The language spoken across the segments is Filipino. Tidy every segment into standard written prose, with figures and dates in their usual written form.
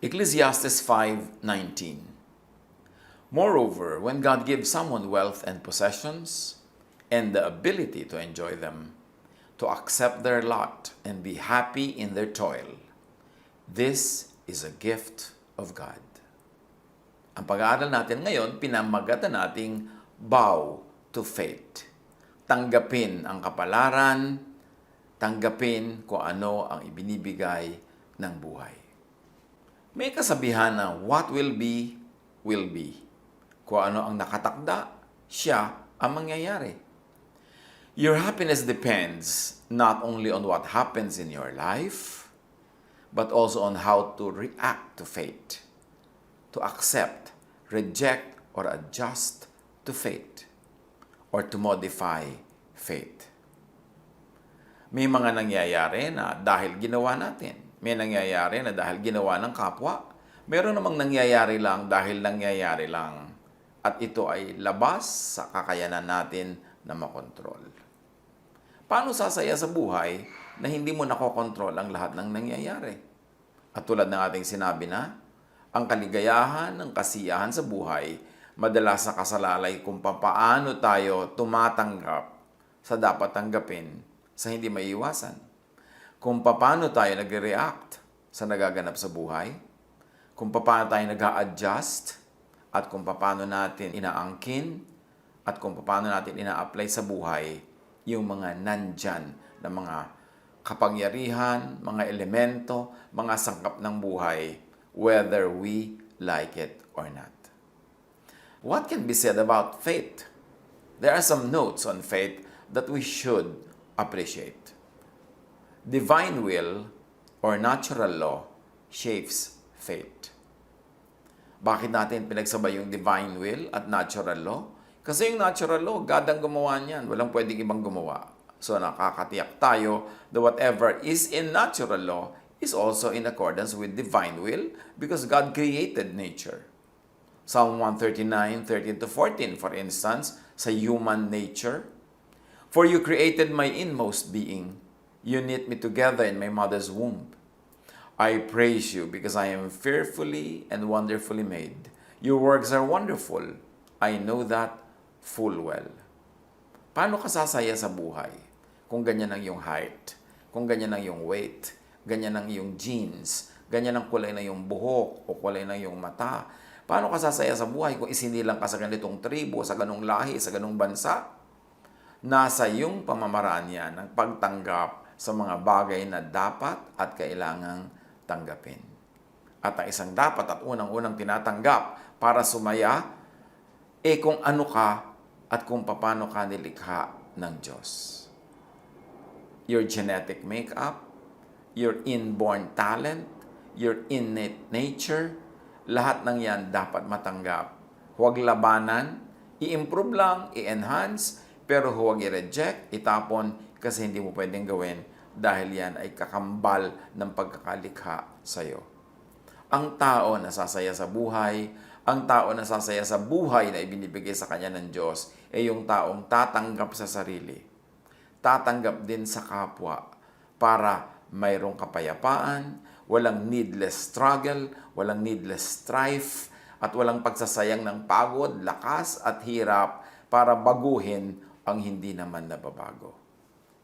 Ecclesiastes 5:19. Moreover, when God gives someone wealth and possessions and the ability to enjoy them, to accept their lot and be happy in their toil, this is a gift of God. Ang pag-aaral natin ngayon, pinamagatan nating bow to faith. Tanggapin ang kapalaran, tanggapin kung ano ang ibinibigay ng buhay. May kasabihan na what will be, will be. Kung ano ang nakatakda, siya ang mangyayari. Your happiness depends not only on what happens in your life, but also on how to react to fate, to accept, reject, or adjust to fate, or to modify fate. May mga nangyayari na dahil ginawa natin. May nangyayari na dahil ginawa ng kapwa. Meron namang nangyayari lang dahil nangyayari lang. At ito ay labas sa kakayanan natin na makontrol. Paano sasaya sa buhay na hindi mo nakokontrol ang lahat ng nangyayari? At tulad ng ating sinabi na, ang kaligayahan ng kasiyahan sa buhay madalas nakasalalay kung paano tayo tumatanggap sa dapat tanggapin sa hindi maiiwasan. Kung paano tayo nagre-react sa nagaganap sa buhay, kung paano tayo nag-a-adjust, at kung paano natin inaangkin, at kung paano natin ina-apply sa buhay yung mga nandyan na mga kapangyarihan, mga elemento, mga sangkap ng buhay, whether we like it or not. What can be said about faith? There are some notes on faith that we should appreciate. Divine will or natural law shapes faith. Bakit natin pinagsabay yung divine will at natural law? Kasi yung natural law, God ang gumawa niyan. Walang pwedeng ibang gumawa. So nakakatiyak tayo that whatever is in natural law is also in accordance with divine will because God created nature. Psalm 139, 13-14, for instance, sa human nature. For you created my inmost being. You knit me together in my mother's womb. I praise you because I am fearfully and wonderfully made. Your works are wonderful. I know that full well. Paano ka sasaya sa buhay kung ganyan ang iyong height, kung ganyan ang iyong weight, ganyan ang iyong jeans, ganyan ang kulay na iyong buhok o kulay na iyong mata? Paano ka sasaya sa buhay kung isinilang ka sa ganitong tribo, sa ganong lahi, sa ganong bansa? Nasa iyong pamamaraan yan ang pagtanggap sa mga bagay na dapat at kailangang tanggapin. At ang isang dapat at unang-unang tinatanggap para sumaya, kung ano ka at kung paano ka nilikha ng Diyos. Your genetic makeup, your inborn talent, your innate nature, lahat ng yan dapat matanggap. Huwag labanan, i-improve lang, i-enhance, pero huwag i-reject, itapon, kasi hindi mo pwedeng gawin dahil yan ay kakambal ng pagkakalikha sa iyo. Ang tao na sasaya sa buhay, ang tao na sasaya sa buhay na ibinibigay sa kanya ng Diyos, ay yung taong tatanggap sa sarili. Tatanggap din sa kapwa para mayroong kapayapaan, walang needless struggle, walang needless strife, at walang pagsasayang ng pagod, lakas at hirap para baguhin ang hindi naman nababago.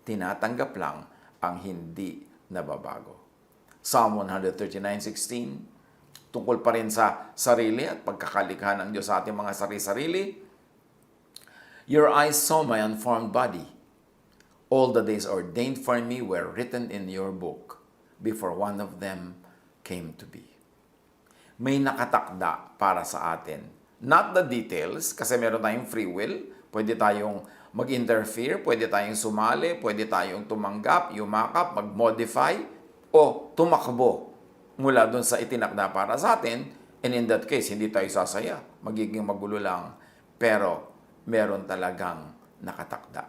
Tinatanggap lang ang hindi nababago. Psalm 139:16, tungkol pa rin sa sarili at pagkakalikha ng Diyos sa ating mga sarili-sarili. Your eyes saw my unformed body. All the days ordained for me were written in your book before one of them came to be. May nakatakda para sa atin. Not the details, kasi meron tayong free will. Pwede tayong mag-interfere, pwede tayong sumali, pwede tayong tumanggap, yumakap, mag-modify, o tumakbo mula doon sa itinakda para sa atin. And in that case, hindi tayo sasaya. Magiging magulo lang. Pero meron talagang nakatakda.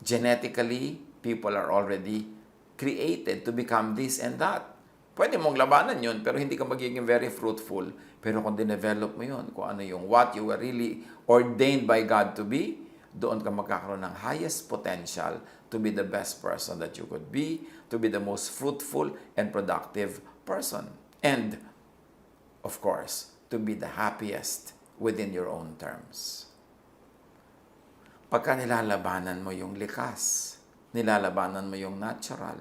Genetically, people are already created to become this and that. Pwede mong labanan yun, pero hindi ka magiging very fruitful. Pero kung dinevelop mo yun, kung ano yung what you were really ordained by God to be, doon ka magkakaroon ng highest potential to be the best person that you could be, to be the most fruitful and productive person. And, of course, to be the happiest within your own terms. Pagka nilalabanan mo yung likas, nilalabanan mo yung natural,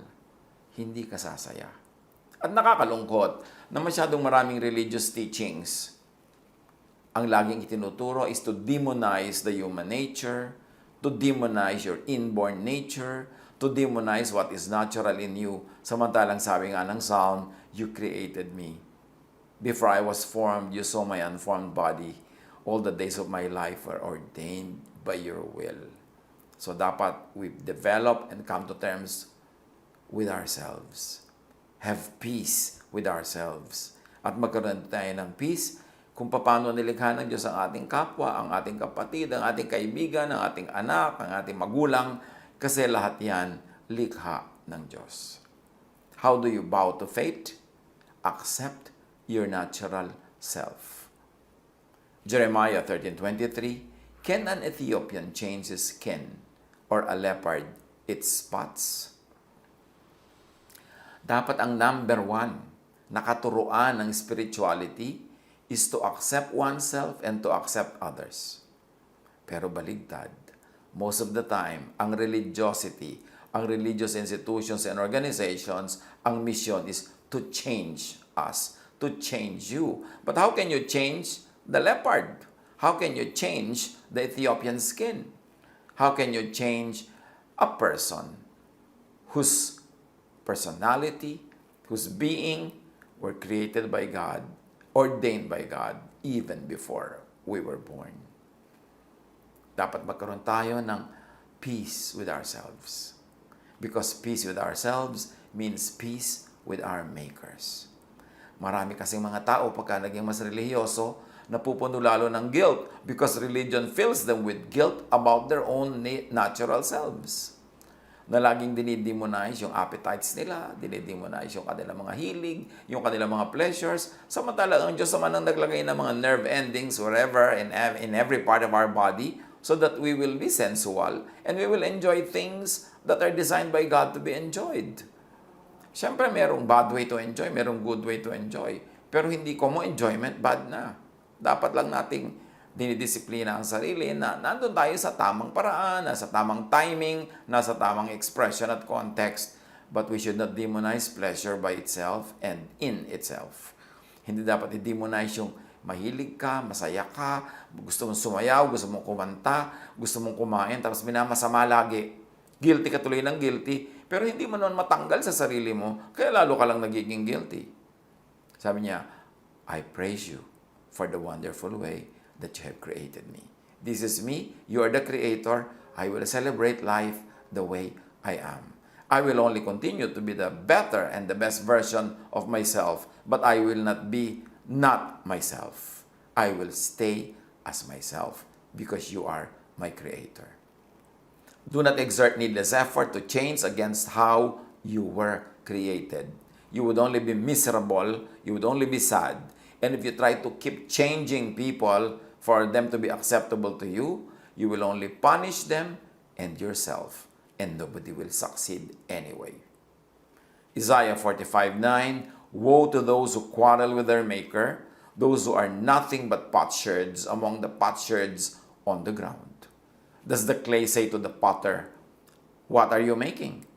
hindi ka sasaya. At nakakalungkot na masyadong maraming religious teachings ang laging itinuturo is to demonize the human nature, to demonize your inborn nature, to demonize what is natural in you. Samantalang sabi nga ng Psalm, you created me. Before I was formed, you saw my unformed body. All the days of my life were ordained by your will. So dapat we develop and come to terms with ourselves. Have peace with ourselves. At magkaroon tayo ng peace kung paano nilikha ng Diyos ang ating kapwa, ang ating kapatid, ang ating kaibigan, ang ating anak, ang ating magulang, kasi lahat yan likha ng Diyos. How do you bow to fate? Accept your natural self. Jeremiah 13:23, can an Ethiopian change his skin or a leopard its spots? Dapat ang number one na katuruan ng spirituality is to accept oneself and to accept others. Pero baligtad, most of the time, ang religiosity, ang religious institutions and organizations, ang mission is to change us, to change you. But how can you change the leopard? How can you change the Ethiopian skin? How can you change a person whose personality, whose being were created by God, ordained by God, even before we were born? Dapat magkaroon tayo ng peace with ourselves. Because peace with ourselves means peace with our makers. Marami kasing mga tao pagka naging mas religyoso, napupuno lalo ng guilt because religion fills them with guilt about their own natural selves. Na laging dinidemonize yung appetites nila, dinidemonize yung kanilang mga hilig, yung kanilang mga pleasures. Samantalang ang Diyos naman ang naglagay ng mga nerve endings wherever in every part of our body so that we will be sensual and we will enjoy things that are designed by God to be enjoyed. Siyempre, merong bad way to enjoy, merong good way to enjoy. Pero hindi ko mo enjoyment, bad na. Dapat lang nating dinidisiplina ang sarili na nandun tayo sa tamang paraan, nasa tamang timing, nasa tamang expression at context. But we should not demonize pleasure by itself and in itself. Hindi dapat i-demonize yung mahilig ka, masaya ka, gusto mong sumayaw, gusto mong kumanta, gusto mong kumain, tapos minamasama lagi. Guilty ka tuloy ng guilty, pero hindi mo naman matanggal sa sarili mo, kaya lalo ka lang nagiging guilty. Sabi niya, I praise you for the wonderful way that you have created me. This is me, you are the creator, I will celebrate life the way I am. I will only continue to be the better and the best version of myself, but I will not be not myself. I will stay as myself because you are my creator. Do not exert needless effort to change against how you were created. You would only be miserable, you would only be sad. And if you try to keep changing people for them to be acceptable to you, you will only punish them and yourself, and nobody will succeed anyway. Isaiah 45:9, woe to those who quarrel with their maker, those who are nothing but potsherds among the potsherds on the ground. Does the clay say to the potter, what are you making?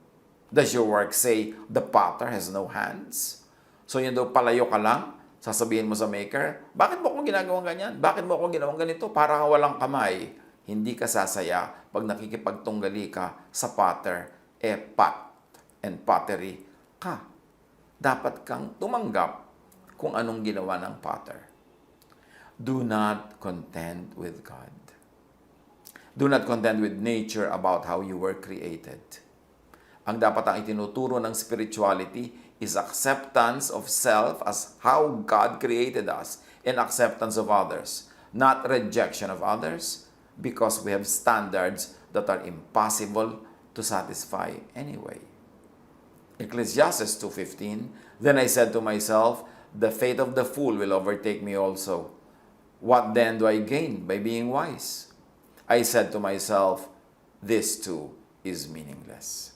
Does your work say, the potter has no hands? So yun daw, palayo ka lang, sasabihin mo sa maker, bakit mo akong ginagawang ganyan? Bakit mo akong ginawang ganito? Para kang walang kamay. Hindi ka sasaya pag nakikipagtunggali ka sa potter, pot and pottery ka. Dapat kang tumanggap kung anong ginawa ng potter. Do not contend with God. Do not contend with nature about how you were created. Ang dapat ang itinuturo ng spirituality is acceptance of self as how God created us and acceptance of others, not rejection of others because we have standards that are impossible to satisfy anyway. Ecclesiastes 2:15, then I said to myself, The fate of the fool will overtake me also. What then do I gain by being wise? I said to myself, this too is meaningless.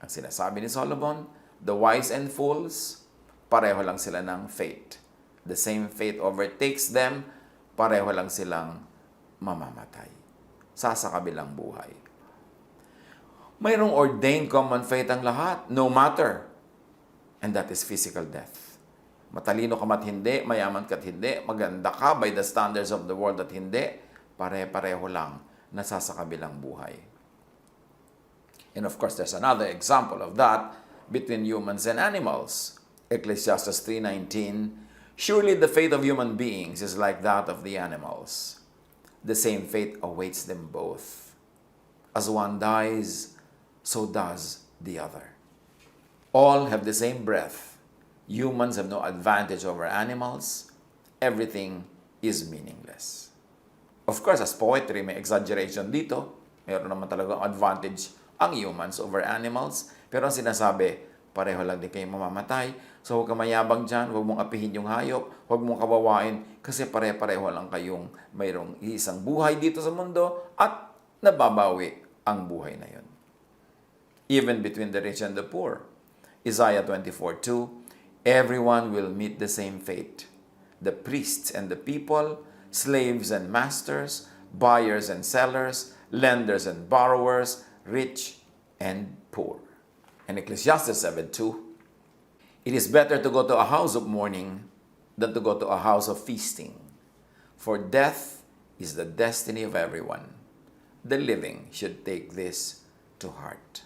Ang sinasabi ni Solomon, the wise and fools, pareho lang sila ng fate. The same fate overtakes them, pareho lang silang mamamatay. Sa kabilang buhay. Mayroong ordained common fate ang lahat, no matter. And that is physical death. Matalino ka mat hindi, mayaman ka't hindi, maganda ka by the standards of the world at hindi, pare-pareho lang nasasakabilang buhay. And of course, there's another example of that between humans and animals. Ecclesiastes 3:19, surely the fate of human beings is like that of the animals. The same fate awaits them both. As one dies, so does the other. All have the same breath. Humans have no advantage over animals. Everything is meaningless. Of course, as poetry, may exaggeration dito. Mayroon naman talagang advantage ang humans over animals. Pero ang sinasabi, pareho lang din kayo mamamatay. So huwag ka mayabang dyan, huwag mong apihin yung hayop, huwag mong kawawain, kasi pare-pareho lang kayong mayroong isang buhay dito sa mundo at nababawi ang buhay na yun. Even between the rich and the poor. Isaiah 24:2, everyone will meet the same fate. The priests and the people, slaves and masters, buyers and sellers, lenders and borrowers, rich and poor. And Ecclesiastes 7:2, it is better to go to a house of mourning than to go to a house of feasting. For death is the destiny of everyone. The living should take this to heart.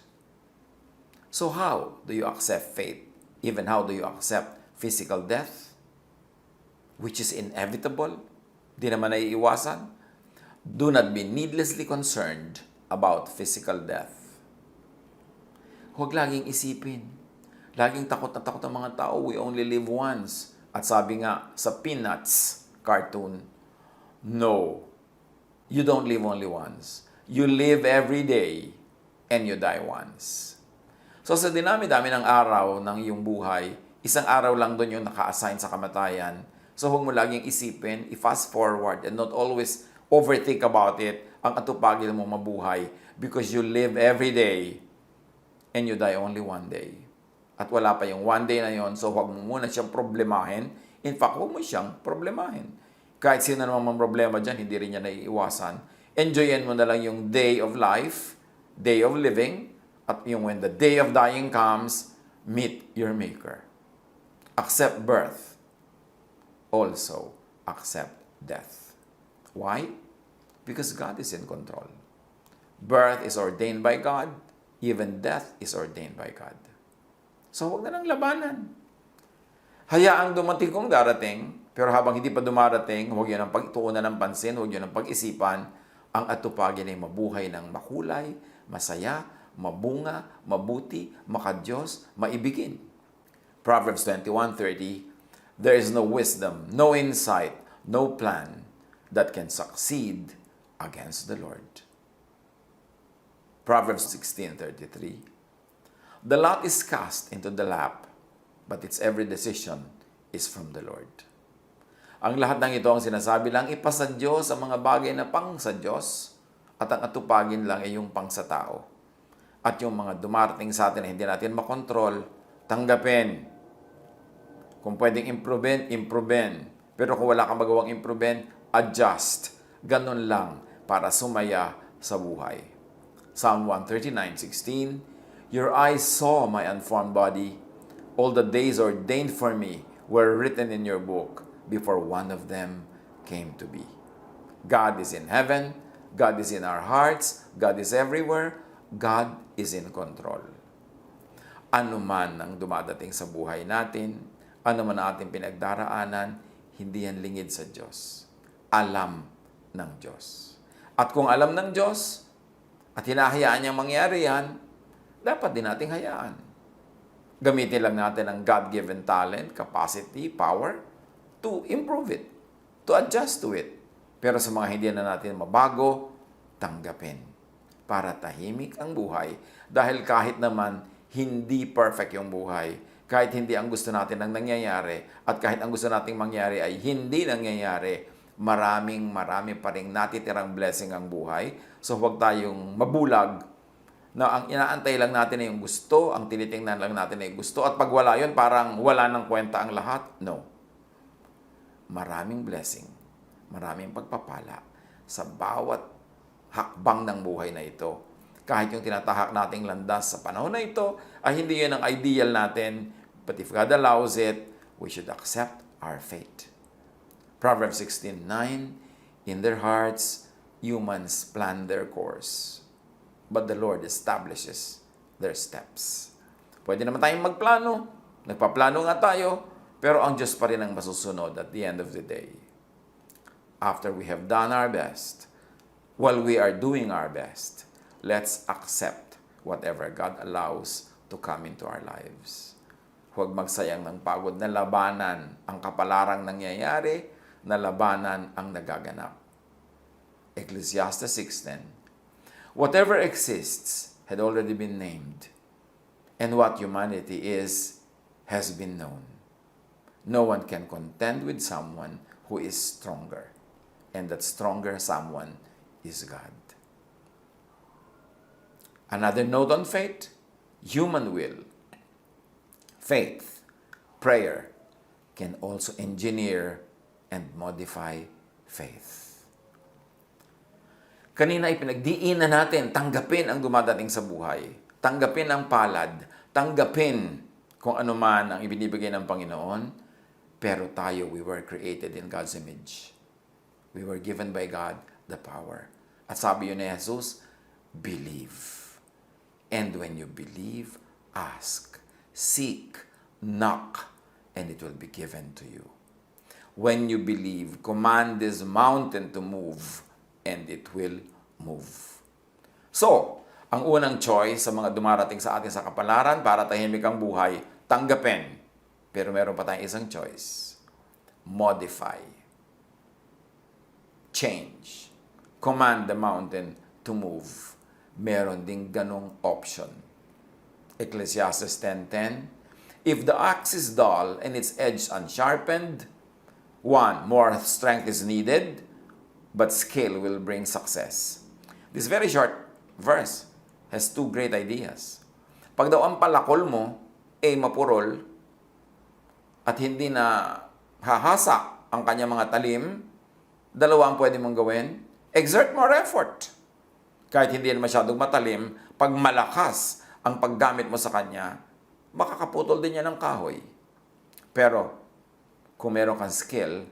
So how do you accept fate? Even how do you accept physical death? Which is inevitable. Di naman naiiwasan. Do not be needlessly concerned about physical death. Huwag laging isipin. Laging takot na takot ang mga tao. We only live once. At sabi nga sa Peanuts cartoon, no, you don't live only once. You live every day and you die once. So sa dinami-dami ng araw ng iyong buhay, isang araw lang doon yung naka-assign sa kamatayan. So huwag mo laging isipin, i-fast forward and not always overthink about it, ang atupagil mo mabuhay because you live every day and you die only one day. At wala pa yung one day na yon, so huwag mo muna siyang problemahin. In fact, huwag mo siyang problemahin. Kahit sino naman problema dyan, hindi rin niya naiiwasan. Enjoyin mo na lang yung day of life, day of living, at yung when the day of dying comes, meet your Maker. Accept birth. Also, accept death. Why? Because God is in control. Birth is ordained by God. Even death is ordained by God. So, huwag na lang labanan. Hayaang dumating kung darating, pero habang hindi pa dumarating, huwag yun ang pagtuunan ng pansin, huwag yun ang pag-isipan, ang atupagin ay mabuhay ng makulay, masaya, mabunga, mabuti, makadiyos, maibigin. Proverbs 21:30, there is no wisdom, no insight, no plan that can succeed against the Lord. Proverbs 16:33, the lot is cast into the lap, but its every decision is from the Lord. Ang lahat ng ito ang sinasabi lang, ipasa Diyos ang mga bagay na pang sa Diyos at ang atupagin lang ay yung pang sa tao. At yung mga dumarating sa atin na hindi natin makontrol, tanggapin. Kung pwedeng improvein. Pero kung wala kang magawang improvein, adjust. Ganun lang para sumaya sa buhay. Psalm 139:16, your eyes saw my unformed body. All the days ordained for me were written in your book before one of them came to be. God is in heaven. God is in our hearts. God is everywhere. God is in control. Ano man ang dumadating sa buhay natin, ano man ang ating pinagdaraanan, hindi yan lingid sa Diyos. Alam ng Diyos. At kung alam ng Diyos, at hinahayaan niyang mangyari yan, dapat din nating hayaan. Gamitin lang natin ang God-given talent, capacity, power, to improve it, to adjust to it. Pero sa mga hindi na natin mabago, tanggapin. Para tahimik ang buhay. Dahil kahit naman hindi perfect yung buhay, Kahit hindi ang gusto natin ang nangyayari, at kahit ang gusto nating mangyari ay hindi nangyayari, marami pa rin natitirang blessing ang buhay. So huwag tayong mabulag na ang inaantay lang natin ay yung gusto, ang tinitingnan lang natin ay gusto, at pag wala yun, parang wala ng kwenta ang lahat. No. Maraming blessing, maraming pagpapala sa bawat hakbang ng buhay na ito. Kahit yung tinatahak nating landas sa panahon na ito, ay hindi yun ang ideal natin. But if God allows it, we should accept our fate. Proverbs 16:9, in their hearts, humans plan their course, but the Lord establishes their steps. Pwede naman tayong magplano. Nagpaplano nga tayo, pero ang Diyos pa rin ang masusunod at the end of the day. After we have done our best, while we are doing our best, let's accept whatever God allows to come into our lives. Huwag magsayang ng pagod na labanan ang kapalarang nangyayari, na labanan ang nagaganap. Ecclesiastes 6:10. Whatever exists had already been named, and what humanity is has been known. No one can contend with someone who is stronger, and that stronger someone is God. Another note on faith, human will, faith, prayer can also engineer and modify faith. Kanina ipinagdiinan natin, tanggapin ang dumadating sa buhay. Tanggapin ang palad. Tanggapin kung ano man ang ibinibigay ng Panginoon. Pero tayo, we were created in God's image. We were given by God the power. At sabi yun ni Jesus, believe. And when you believe, ask, seek, knock, and it will be given to you. When you believe, command this mountain to move, and it will move. So, ang unang choice sa mga dumarating sa atin sa kapalaran para tahimik ang buhay, tanggapin. Pero meron pa tayong isang choice. Modify. Change. Command the mountain to move. Meron ding ganong option. Ecclesiastes 10:10. If the axe is dull and its edge unsharpened, more strength is needed, but skill will bring success. This very short verse has two great ideas. Pag daw ang palakol mo ay mapurol at hindi na hahasa ang kanyang mga talim, dalawa ang pwede mong gawin. Exert more effort. Kahit hindi na masyadong matalim, pag malakas ang paggamit mo sa kanya, makakaputol din niya ng kahoy. Pero, kung meron kang skill,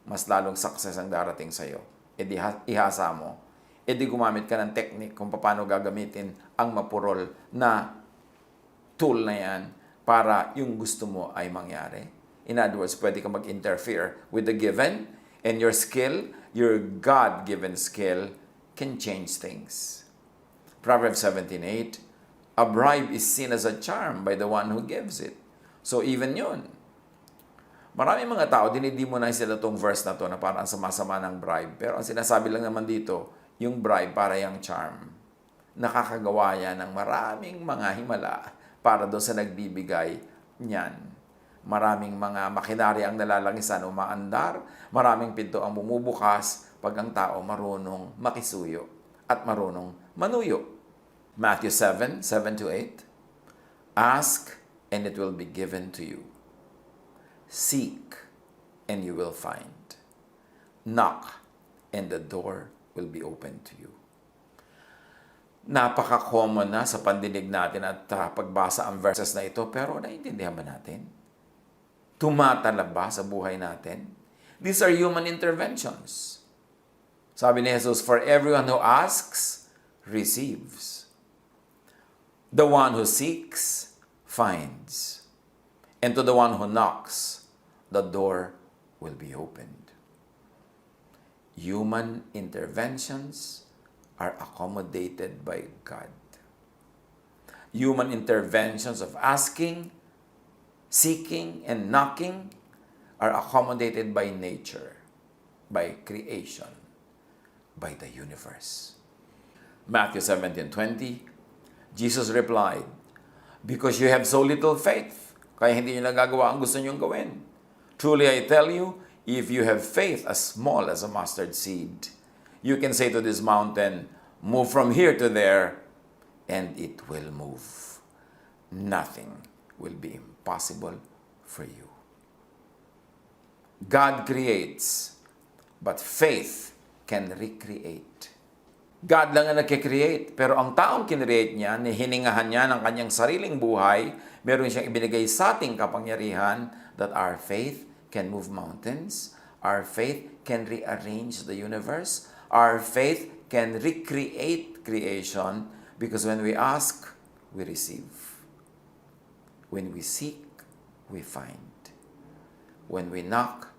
mas lalong success ang darating sa'yo. E di ihasa mo. E di gumamit ka ng technique kung paano gagamitin ang mapurol na tool na yan para yung gusto mo ay mangyari. In other words, pwede kang mag-interfere with the given, and your skill, your God-given skill, can change things. Proverbs 17:8, a bribe is seen as a charm by the one who gives it. So even yun. Maraming mga tao, dinidemonize sila itong verse na to na parang sama-sama ng bribe. Pero ang sinasabi lang naman dito, yung bribe para yung charm. Nakakagawa yan ng maraming mga himala para doon sa nagbibigay niyan. Maraming mga makinarya ang nalalangisan, umaandar. Maraming pinto ang bumubukas pag ang tao marunong makisuyo at marunong manuyo. Matthew 7:7-8. Ask, and it will be given to you. Seek, and you will find. Knock, and the door will be open to you. Napaka-common na sa pandinig natin at pagbasa ang verses na ito, pero naiintindihan ba natin? Tumatalab ba sa buhay natin? These are human interventions. Sabi ni Jesus, for everyone who asks, receives. The one who seeks, finds. And to the one who knocks, the door will be opened. Human interventions are accommodated by God. Human interventions of asking, seeking, and knocking are accommodated by nature, by creation, by the universe. Matthew 17:20, Jesus replied, because you have so little faith, Kaya hindi nyo nagagawa ang gusto nyong gawin. Truly, I tell you, if you have faith as small as a mustard seed, you can say to this mountain, move from here to there, and it will move. Nothing will be impossible for you. God creates, but faith can recreate. God lang ang nagkikreate, pero ang taong kinreate niya, hiningahan niya ng kanyang sariling buhay, meron siyang ibinigay sa ating kapangyarihan that our faith can move mountains, our faith can rearrange the universe, our faith can recreate creation, because when we ask, we receive. When we seek, we find. When we knock,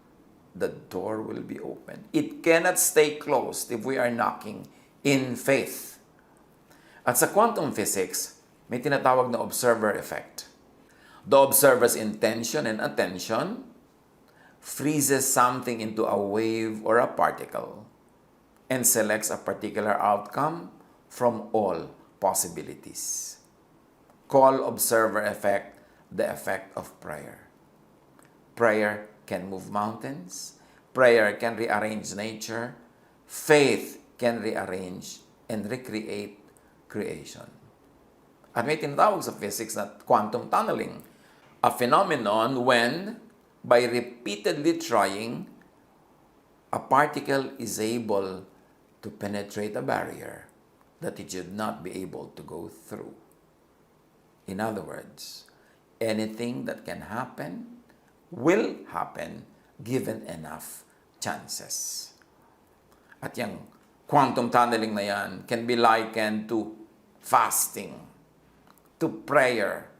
the door will be open. It cannot stay closed if we are knocking in faith. At sa quantum physics, may tinatawag na observer effect. The observer's intention and attention freezes something into a wave or a particle and selects a particular outcome from all possibilities. Call observer effect the effect of prayer. Prayer can move mountains. Prayer can rearrange nature. Faith can rearrange and recreate creation. At may tinatawag sa physics na quantum tunneling, a phenomenon when, by repeatedly trying, a particle is able to penetrate a barrier that it should not be able to go through. In other words, anything that can happen will happen given enough chances. At yung quantum tunneling na yan can be likened to fasting, to prayer,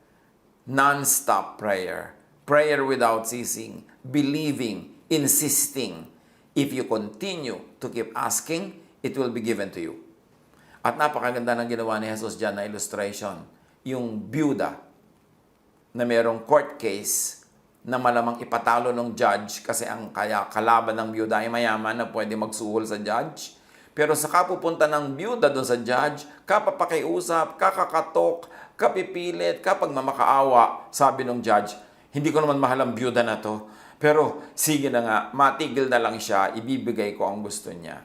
non-stop prayer, prayer without ceasing, believing, insisting. If you continue to keep asking, it will be given to you. At napakaganda ng ginawa ni Jesus dyan na illustration, yung byuda na merong court case na malamang ipatalo ng judge kasi ang kaya kalaban ng byuda ay mayaman na pwede magsuhol sa judge. Pero sa kapupunta ng byuda doon sa judge, kapapakiusap, kakakatok, kapipilit, kapag mamakaawa, sabi ng judge, hindi ko naman mahal ang byuda na to, pero sige na nga, matigil na lang siya, ibibigay ko ang gusto niya.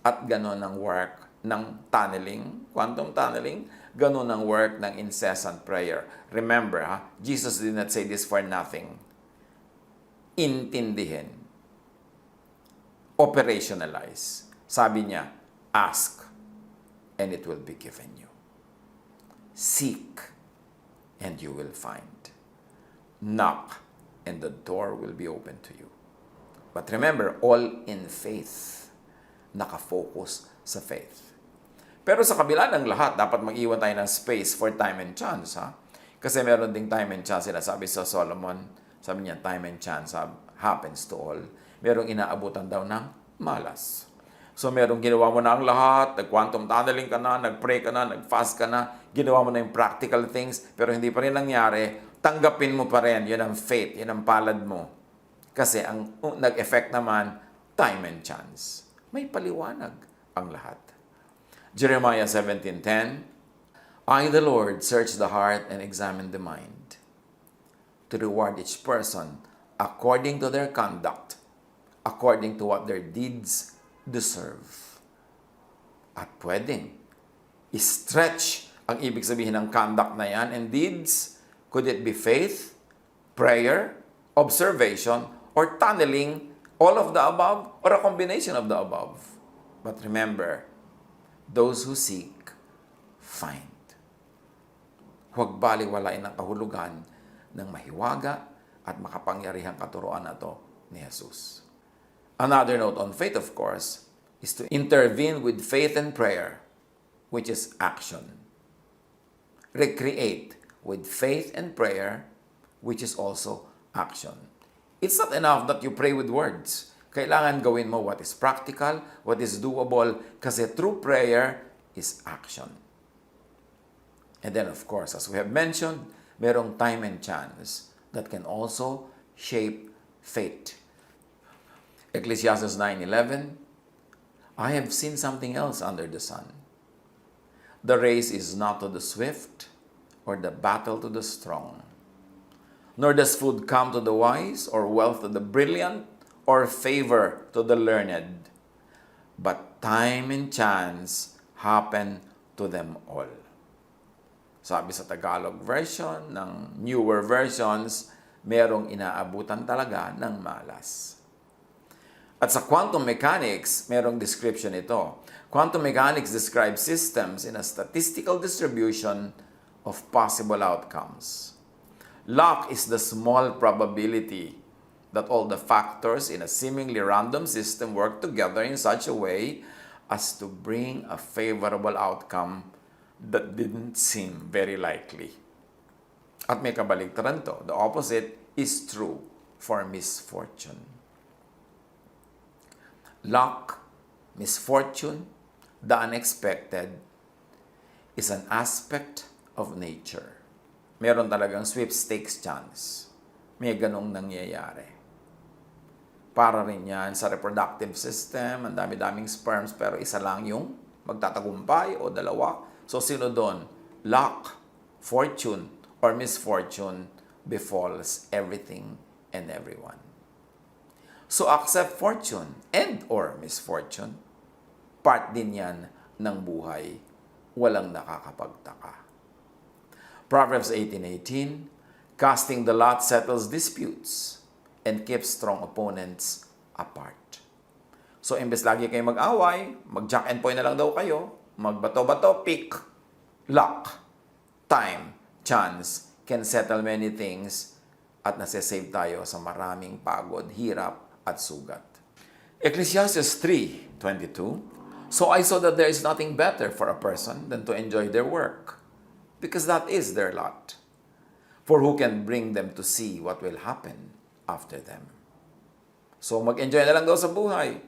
At ganon ang work ng tunneling, quantum tunneling, ganon ang work ng incessant prayer. Remember, Jesus did not say this for nothing. Intindihin. Operationalize. Sabi niya, ask, and it will be given you. Seek, and you will find. Knock, and the door will be open to you. But remember, all in faith. Nakafocus sa faith. Pero sa kabila ng lahat, dapat mag-iwan tayo ng space for time and chance. Kasi meron ding time and chance. Sinasabi sa Solomon, sabi niya, time and chance happens to all. Merong inaabutan daw ng malas. So merong ginawa mo na ang lahat, nag-quantum tunneling ka na, nag-pray ka na, nag-fast ka na, ginawa mo na yung practical things, pero hindi pa rin nangyari, tanggapin mo pa rin. Yun ang faith, yun ang palad mo. Kasi ang nag-effect naman, time and chance. May paliwanag ang lahat. Jeremiah 17:10, I, the Lord, search the heart and examine the mind, to reward each person according to their conduct, according to what their deeds deserve. At pwedeng i-stretch ang ibig sabihin ng conduct na yan and deeds. Could it be faith, prayer, observation, or tunneling, all of the above, or a combination of the above? But remember, those who seek, find. Huwag baliwalain ang kahulugan ng mahiwaga at makapangyarihang katuruan na to ni Jesus. Another note on faith, of course, is to intervene with faith and prayer, which is action. Recreate with faith and prayer, which is also action. It's not enough that you pray with words. Kailangan gawin mo what is practical, what is doable, kasi true prayer is action. And then, of course, as we have mentioned, merong time and chance that can also shape fate. Ecclesiastes 9:11, I have seen something else under the sun. The race is not to the swift or the battle to the strong, Nor does food come to the wise, or wealth to the brilliant, or favor to the learned. But time and chance happen to them all. Sabi sa Tagalog version, ng newer versions, merong inaabutan talaga ng malas. At sa quantum mechanics, merong description ito. Quantum mechanics describes systems in a statistical distribution of possible outcomes. Luck is the small probability that all the factors in a seemingly random system work together in such a way as to bring a favorable outcome that didn't seem very likely. At may kabaligtaran to. The opposite is true for misfortune. Luck, misfortune, the unexpected is an aspect of nature. Meron talagang sweepstakes chance. May ganong nangyayari. Para rin yan sa reproductive system, ang dami-daming sperms, pero isa lang yung magtatagumpay o dalawa. So, sino doon? Luck, fortune, or misfortune befalls everything and everyone. So, accept fortune and or misfortune. Part din yan ng buhay. Walang nakakapagtaka. Proverbs 18:18, casting the lot settles disputes and keeps strong opponents apart. So, imbes lagi kayo mag-away, mag-jack and point na lang daw kayo, magbato-bato, pick, luck, time, chance can settle many things at nasasave tayo sa maraming pagod, hirap, at sugat. Ecclesiastes 3:22, so I saw that there is nothing better for a person than to enjoy their work, because that is their lot. For who can bring them to see what will happen after them? So mag-enjoy na lang daw sa buhay.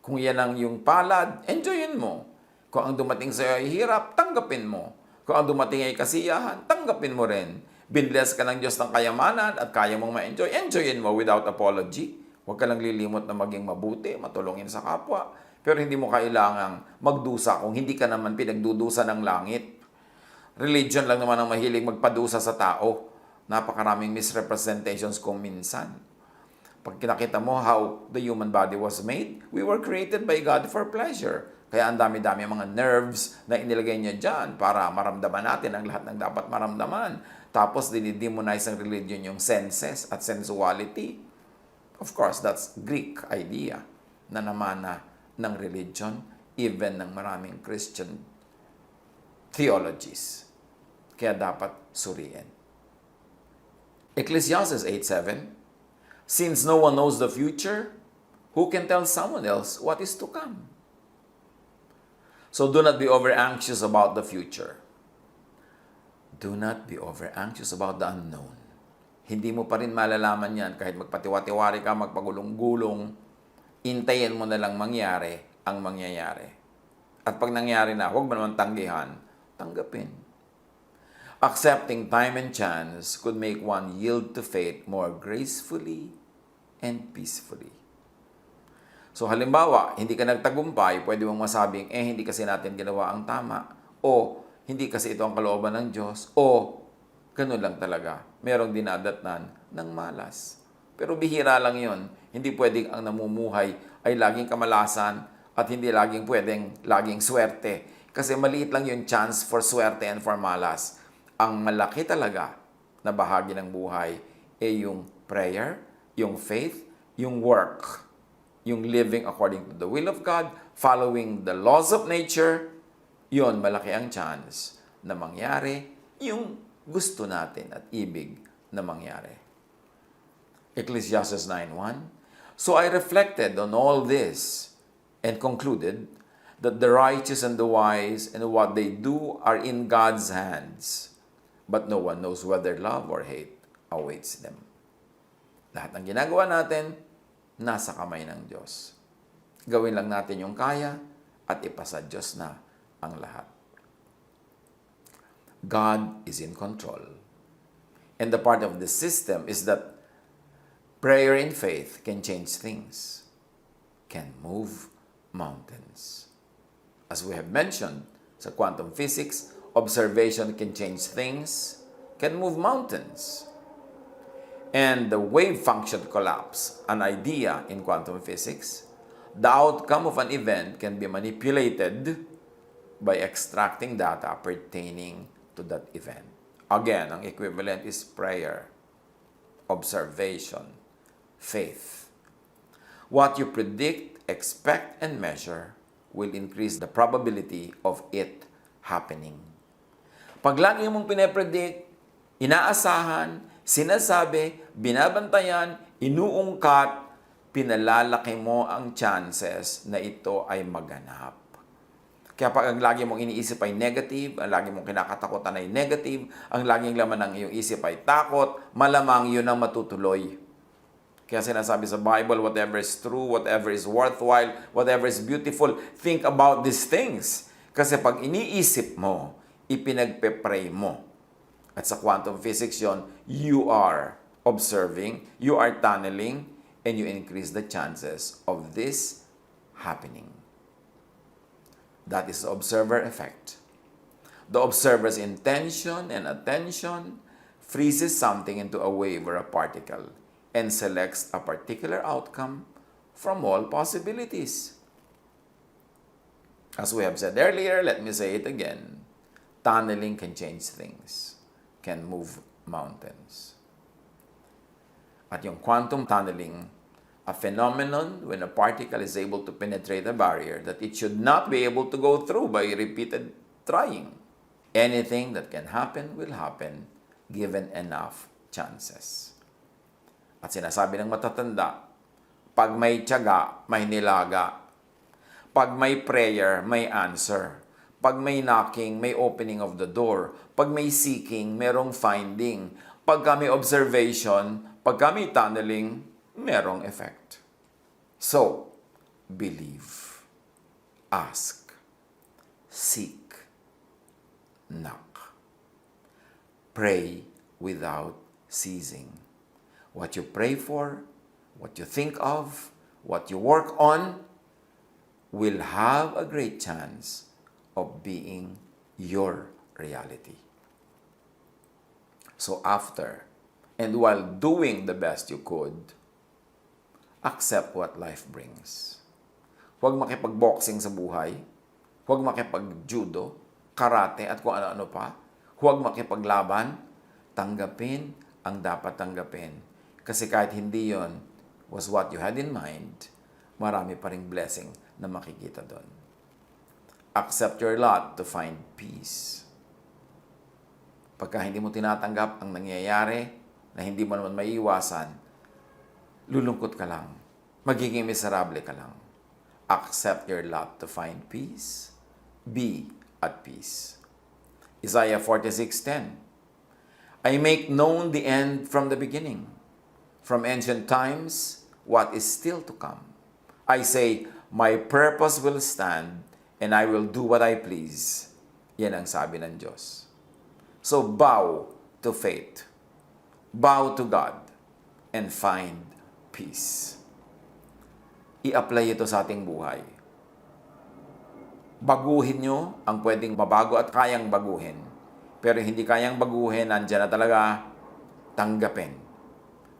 Kung yan ang yung palad, enjoyin mo. Kung ang dumating sa'yo ay hirap, tanggapin mo. Kung ang dumating ay kasiyahan, tanggapin mo rin. Binless ka ng Diyos ng kayamanan at kaya mong ma-enjoy, enjoyin mo without apology. Huwag ka lang lilimot na maging mabuti, matulungin sa kapwa. Pero hindi mo kailangang magdusa kung hindi ka naman pinagdudusa ng langit. Religion lang naman ang mahilig magpadusa sa tao. Napakaraming misrepresentations kung minsan. Pag kinakita mo how the human body was made, we were created by God for pleasure. Kaya ang dami-dami mga nerves na inilagay niya dyan para maramdaman natin ang lahat ng dapat maramdaman. Tapos dinidemonize ng religion yung senses at sensuality. Of course, that's Greek idea na namana ng religion, even ng maraming Christian theologies. Kaya dapat suriin. Ecclesiastes 8:7, since no one knows the future, who can tell someone else what is to come? So do not be over-anxious about the future. Do not be over-anxious about the unknown. Hindi mo pa rin malalaman yan kahit magpatiwa-tiwari ka, magpagulong-gulong, intayin mo na lang mangyari ang mangyayari. At pag nangyari na, huwag mo naman tanggihan, tanggapin. Accepting time and chance could make one yield to fate more gracefully and peacefully. So halimbawa, hindi ka nagtagumpay, pwede mong masabing, hindi kasi natin ginawa ang tama, o hindi kasi ito ang kalooban ng Diyos, o ganun lang talaga, merong dinadatnan ng malas. Pero bihira lang yon. Hindi pwedeng ang namumuhay ay laging kamalasan at hindi laging pwedeng laging swerte. Kasi maliit lang yung chance for swerte and for malas. Ang malaki talaga na bahagi ng buhay ay yung prayer, yung faith, yung work, yung living according to the will of God, following the laws of nature. Yon, malaki ang chance na mangyari yung gusto natin at ibig na mangyari. Ecclesiastes 9:1, so I reflected on all this and concluded that the righteous and the wise and what they do are in God's hands. But no one knows whether love or hate awaits them. Lahat ng ginagawa natin, nasa kamay ng Diyos. Gawin lang natin yung kaya at ipasa Diyos na ang lahat. God is in control. And the part of the system is that prayer and faith can change things, can move mountains. As we have mentioned, sa quantum physics, observation can change things, can move mountains. and the wave function collapse, an idea in quantum physics, the outcome of an event can be manipulated by extracting data pertaining to that event. Again, ang equivalent is prayer, observation, faith. What you predict, expect, and measure will increase the probability of it happening. Pag lagi mong pinapredict, inaasahan, sinasabi, binabantayan, inuungkat, pinalalaki mo ang chances na ito ay maganap. Kaya pag ang lagi mong iniisip ay negative, ang lagi mong kinakatakutan ay negative, ang laging laman ng iyong isip ay takot, malamang yun ang matutuloy. Kaya sinasabi sa Bible, whatever is true, whatever is worthwhile, whatever is beautiful, think about these things. Kasi pag iniisip mo, ipinagpe-pray mo. At sa quantum physics yon, you are observing, you are tunneling, and you increase the chances of this happening. That is the observer effect. The observer's intention and attention freezes something into a wave or a particle and selects a particular outcome from all possibilities. As we have said earlier, let me say it again. Tunneling can change things, can move mountains. At yung quantum tunneling, a phenomenon when a particle is able to penetrate a barrier that it should not be able to go through by repeated trying. Anything that can happen will happen given enough chances. At sinasabi ng matatanda, pag may tiyaga, may nilaga. Pag may prayer, may answer. Pag may knocking, may opening of the door. Pag may seeking, merong finding. Pag may observation, pag may tunneling, merong effect. So, believe, ask, seek, knock. Pray without ceasing. What you pray for, what you think of, what you work on, will have a great chance of being your reality. So after, and while doing the best you could, accept what life brings. Huwag makipag-boxing sa buhay. Huwag makipag-judo, karate, at kung ano-ano pa. Huwag makipaglaban. Tanggapin ang dapat tanggapin. Kasi kahit hindi yon was what you had in mind, marami pa ring blessing na makikita doon. Accept your lot to find peace. Pagka hindi mo tinatanggap ang nangyayari na hindi mo naman maiiwasan, lulungkot ka lang. Magiging miserable ka lang. Accept your lot to find peace. Be at peace. Isaiah 46:10. I make known the end from the beginning. From ancient times, what is still to come. I say, my purpose will stand and I will do what I please. Yan ang sabi ng Diyos. So bow to faith. Bow to God and find peace. I-apply ito sa ating buhay. Baguhin nyo ang pwedeng mabago at kayang baguhin. Pero hindi kayang baguhin, nandiyan na talaga, tanggapin.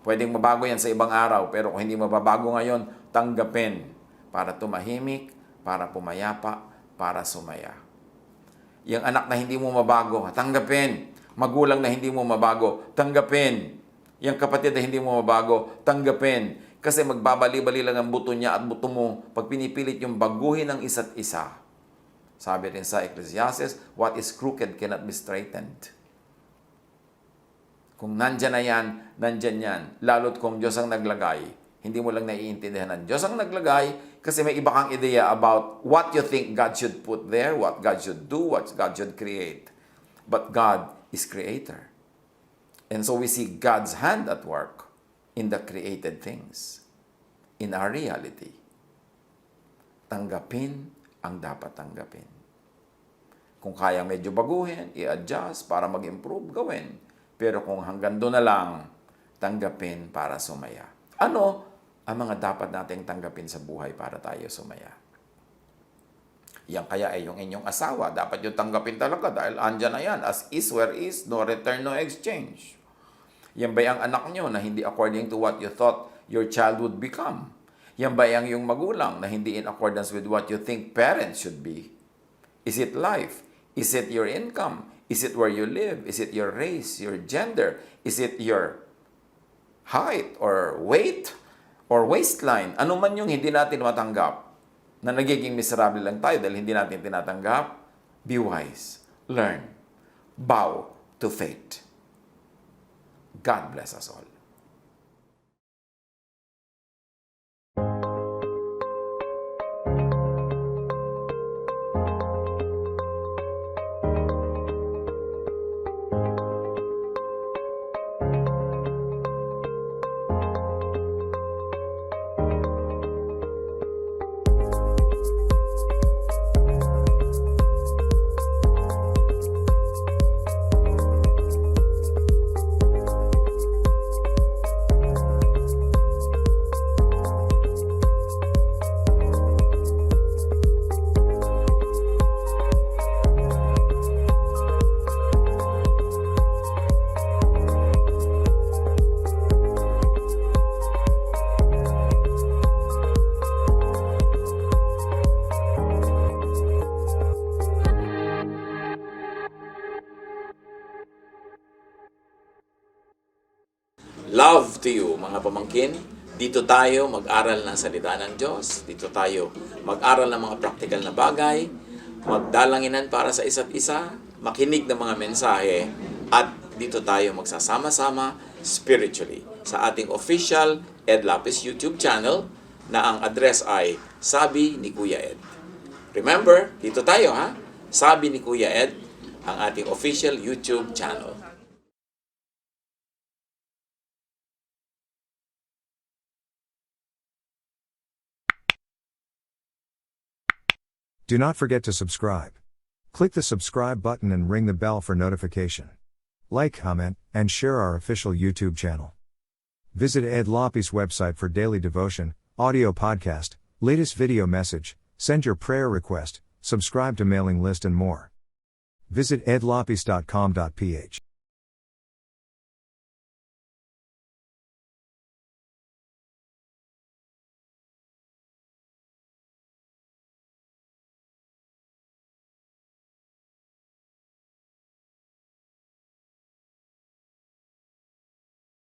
Pwedeng mabago yan sa ibang araw, pero kung hindi mababago ngayon, tanggapin. Para tumahimik, para pumayapa, para sumaya. Yung anak na hindi mo mabago, tanggapin. Magulang na hindi mo mabago, tanggapin. Yung kapatid na hindi mo mabago, tanggapin. Kasi magbabali-bali lang ang buto niya at buto mo pag pinipilit yung baguhin ng isa't isa. Sabi rin sa Ecclesiastes, what is crooked cannot be straightened. Kung nandyan na yan, nandyan yan. Lalo't kung Diyos ang naglagay, hindi mo lang naiintindihan ng Diyos ang naglagay kasi may iba kang ideya about what you think God should put there, what God should do, what God should create. But God is creator. And so we see God's hand at work in the created things, in our reality. Tanggapin ang dapat tanggapin. Kung kaya medyo baguhin, i-adjust para mag-improve, gawin. Pero kung hanggang doon na lang, tanggapin para sumaya. Ano ang mga dapat nating tanggapin sa buhay para tayo sumaya? Yan kaya ay yung inyong asawa. Dapat yung tanggapin talaga dahil andyan na yan. As is where is, no return, no exchange. Yan ba ang anak nyo na hindi according to what you thought your child would become? Yan ba ang yung magulang na hindi in accordance with what you think parents should be? Is it life? Is it your income? Is it where you live? Is it your race, your gender? Is it your height or weight or waistline? Ano man yung hindi natin matanggap na nagiging miserable lang tayo dahil hindi natin tinatanggap, be wise. Learn. Bow to fate. God bless us all. Love to you, mga pamangkin. Dito tayo mag-aral ng salita ng Diyos. Dito tayo mag-aral ng mga practical na bagay, magdalanginan para sa isa't isa, makinig ng mga mensahe, at dito tayo magsasama-sama spiritually sa ating official Ed Lapiz YouTube channel na ang address ay Sabi ni Kuya Ed. Remember, dito tayo ha? Sabi ni Kuya Ed, ang ating official YouTube channel. Do not forget to subscribe. Click the subscribe button and ring the bell for notification. Like, comment, and share our official YouTube channel. Visit Ed Lapiz website for daily devotion, audio podcast, latest video message, send your prayer request, subscribe to mailing list and more. Visit edlapiz.com.ph.